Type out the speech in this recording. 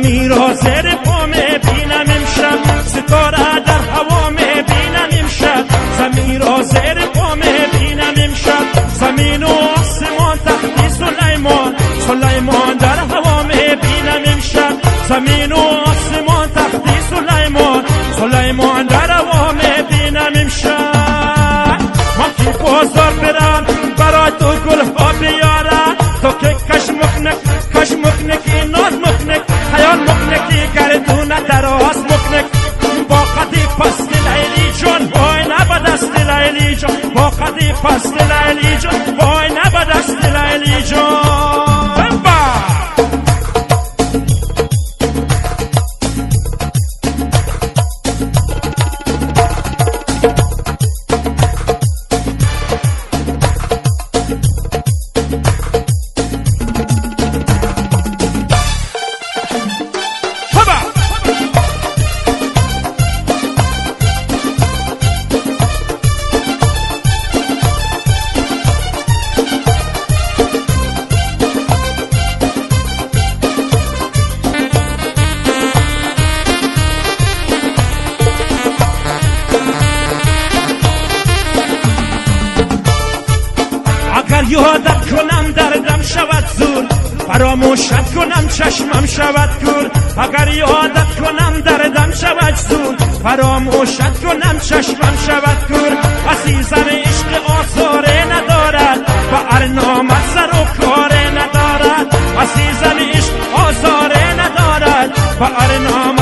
زمین را زیر پا میبینم امشب، ستاره در هوا میبینم امشب، زمین را زیر پا میبینم امشب، زمین و آسمان تخت سلیمان، سلیمان در هوا میبینم امشب، زمین و آسمان تخت سلیمان، سلیمان در هوا میبینم امشب. من که بازار برم برای تو گل ها بیارم، تو که کش مکنک ناز مکنک، خیال مکنکی گردون دراز مکنک، با قدی پست لیلی جان وای نبد است لیلی جان، با قدی پست لیلی جان وای نبد است لیلی جان. یادت کنم دردم شود زور، فراموشت کنم چشمم شود کور، اگر یادت کنم دردم شود زور، فراموشت کنم چشمم شود کور. عزیزم عشق آزاره ندارد و ارنامت سر و کاره ندارد، عزیزم عشق آزاره ندارد و ارنامت